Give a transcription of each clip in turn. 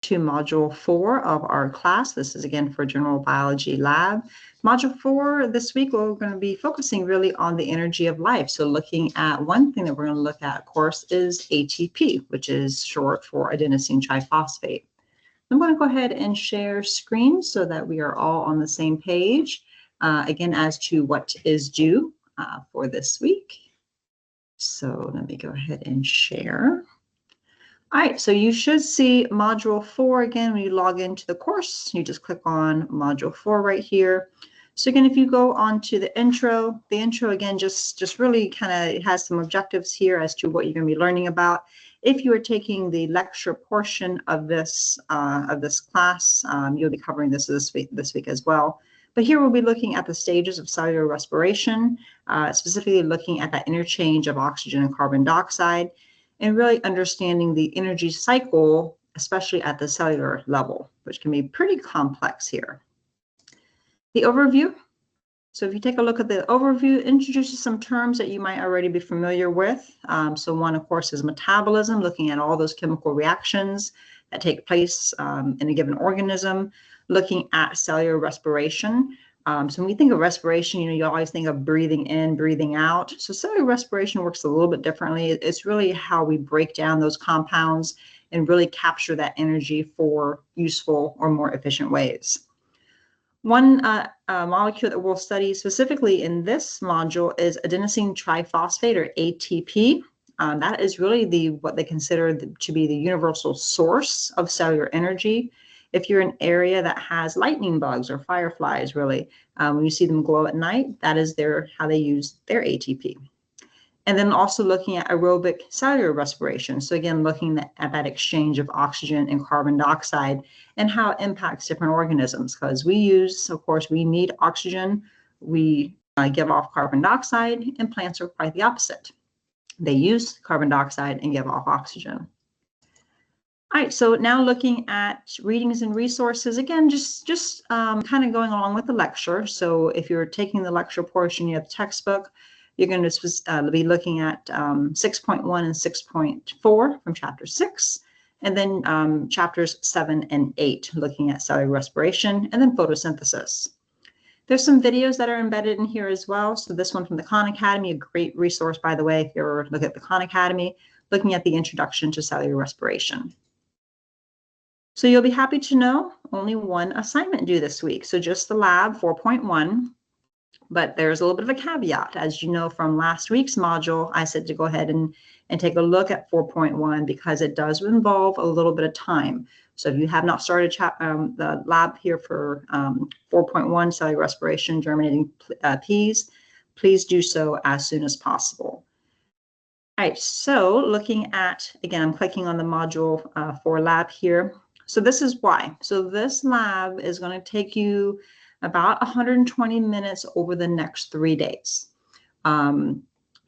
to Module 4 of our class. This is again for General Biology Lab. Module 4, this week we're going to be focusing really on the energy of life. So looking at one thing that we're going to look at, of course, is ATP, which is short for adenosine triphosphate. I'm going to go ahead and share screen so that we are all on the same page, again, as to what is due for this week. So let me go ahead and share. All right, so you should see Module 4 again when you log into the course. You just click on Module 4 right here. So again, if you go on to the intro again just really kind of has some objectives here as to what you're going to be learning about. If you are taking the lecture portion of this class, you'll be covering this week as well. But here we'll be looking at the stages of cellular respiration, specifically looking at that interchange of oxygen and carbon dioxide, and really understanding the energy cycle, especially at the cellular level, which can be pretty complex here. The overview. So if you take a look at the overview, it introduces some terms that you might already be familiar with. So one, of course, is metabolism, looking at all those chemical reactions that take place in a given organism, looking at cellular respiration. So when we think of respiration, you always think of breathing in, breathing out. So cellular respiration works a little bit differently. It's really how we break down those compounds and really capture that energy for useful or more efficient ways. One molecule that we'll study specifically in this module is adenosine triphosphate, or ATP. That is really what they consider to be the universal source of cellular energy. If you're in an area that has lightning bugs or fireflies, really, when you see them glow at night, that is how they use their ATP. And then also looking at aerobic cellular respiration. So again, looking at that exchange of oxygen and carbon dioxide and how it impacts different organisms. Because we need oxygen, we give off carbon dioxide, and plants are quite the opposite. They use carbon dioxide and give off oxygen. All right, so now looking at readings and resources, again, just kind of going along with the lecture. So if you're taking the lecture portion, you have the textbook, you're going to be looking at 6.1 and 6.4 from chapter 6, and then chapters 7 and 8, looking at cellular respiration, and then photosynthesis. There's some videos that are embedded in here as well. So this one from the Khan Academy, a great resource, by the way, if you're looking at the Khan Academy, looking at the introduction to cellular respiration. So you'll be happy to know only one assignment due this week. So just the lab 4.1, but there's a little bit of a caveat. As you know from last week's module, I said to go ahead and take a look at 4.1 because it does involve a little bit of time. So if you have not started the lab here for 4.1 cellular respiration, germinating peas, please do so as soon as possible. All right, so looking at, again, I'm clicking on the module 4 lab here. So this is why. So this lab is going to take you about 120 minutes over the next 3 days.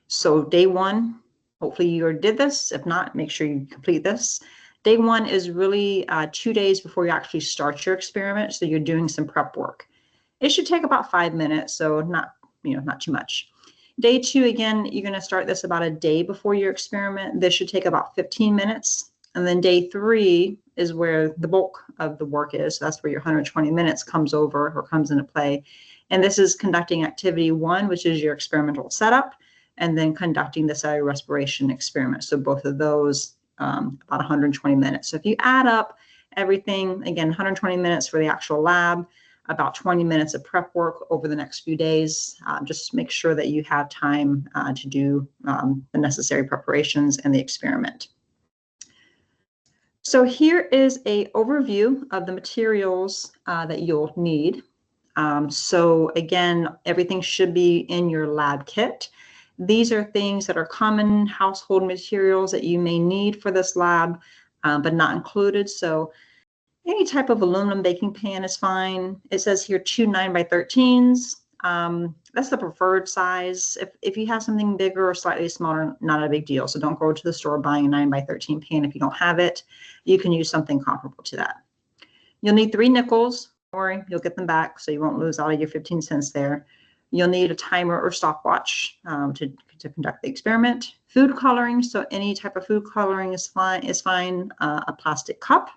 So day 1, hopefully you already did this. If not, make sure you complete this. Day 1 is really 2 days before you actually start your experiment. So you're doing some prep work. It should take about 5 minutes, so not too much. Day 2, again, you're going to start this about a day before your experiment. This should take about 15 minutes. And then day 3 is where the bulk of the work is. So that's where your 120 minutes comes into play. And this is conducting activity 1, which is your experimental setup, and then conducting the cellular respiration experiment. So both of those, about 120 minutes. So if you add up everything, again, 120 minutes for the actual lab, about 20 minutes of prep work over the next few days. Just make sure that you have time to do the necessary preparations and the experiment. So here is an overview of the materials that you'll need. So again, everything should be in your lab kit. These are things that are common household materials that you may need for this lab, but not included. So any type of aluminum baking pan is fine. It says here 2 9x13s. That's the preferred size. If you have something bigger or slightly smaller, not a big deal. So don't go to the store buying a 9x13 pan if you don't have it. You can use something comparable to that. You'll need 3 nickels. Don't worry, you'll get them back, so you won't lose all of your 15 cents there. You'll need a timer or stopwatch to conduct the experiment. Food coloring, so any type of food coloring is fine. A plastic cup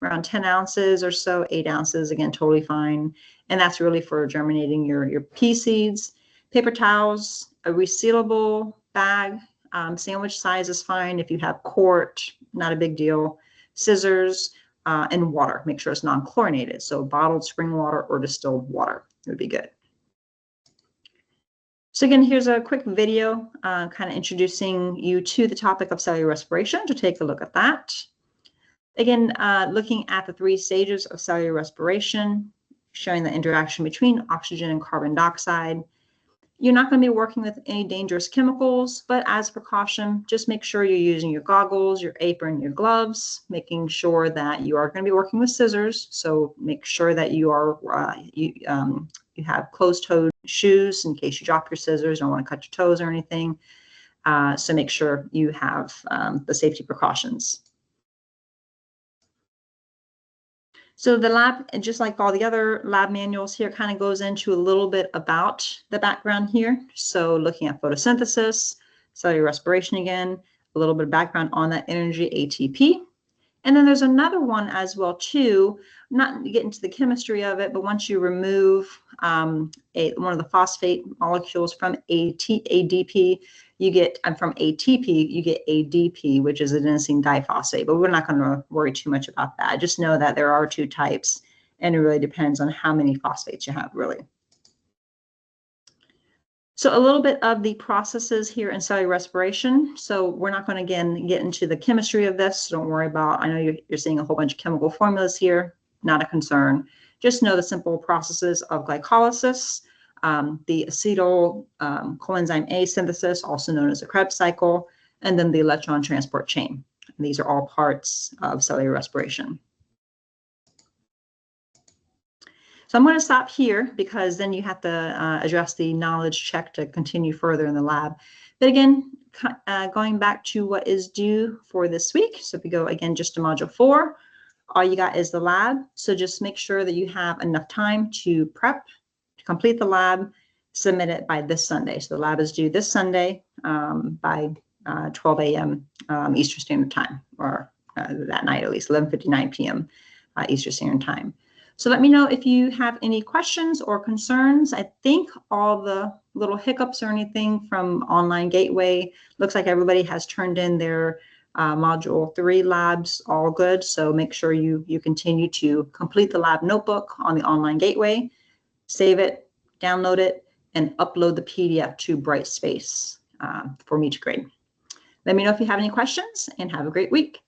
around 10 ounces or so, 8 ounces, again, totally fine. And that's really for germinating your pea seeds. Paper towels, a resealable bag, sandwich size is fine. If you have quart, not a big deal. Scissors and water. Make sure it's non-chlorinated. So bottled spring water or distilled water would be good. So again, here's a quick video kind of introducing you to the topic of cellular respiration, to take a look at that. Again, looking at the 3 stages of cellular respiration, showing the interaction between oxygen and carbon dioxide. You're not going to be working with any dangerous chemicals, but as a precaution, just make sure you're using your goggles, your apron, your gloves, making sure that you are going to be working with scissors. So make sure that you are you have closed-toed shoes in case you drop your scissors, don't want to cut your toes or anything. So make sure you have the safety precautions. So the lab, just like all the other lab manuals here, kind of goes into a little bit about the background here. So looking at photosynthesis, cellular respiration again, a little bit of background on that energy, ATP. And then there's another one as well too, not get into the chemistry of it, but once you remove one of the phosphate molecules from ADP, you get, from ATP, you get ADP, which is adenosine diphosphate, but we're not going to worry too much about that. Just know that there are 2 types, and it really depends on how many phosphates you have, really. So a little bit of the processes here in cellular respiration. So we're not going to, again, get into the chemistry of this. So don't worry about, I know you're seeing a whole bunch of chemical formulas here, not a concern. Just know the simple processes of glycolysis, the acetyl coenzyme A synthesis, also known as the Krebs cycle, and then the electron transport chain. And these are all parts of cellular respiration. So I'm going to stop here because then you have to address the knowledge check to continue further in the lab. But again, going back to what is due for this week. So if we go again just to module 4, all you got is the lab. So just make sure that you have enough time to prep, to complete the lab, submit it by this Sunday. So the lab is due this Sunday by 12 a.m. Eastern Standard Time, or that night at least, 11:59 p.m. Eastern Standard Time. So let me know if you have any questions or concerns. I think all the little hiccups or anything from Online Gateway, looks like everybody has turned in their module 3 labs, all good. So make sure you continue to complete the lab notebook on the Online Gateway, save it, download it, and upload the PDF to Brightspace for me to grade. Let me know if you have any questions, and have a great week.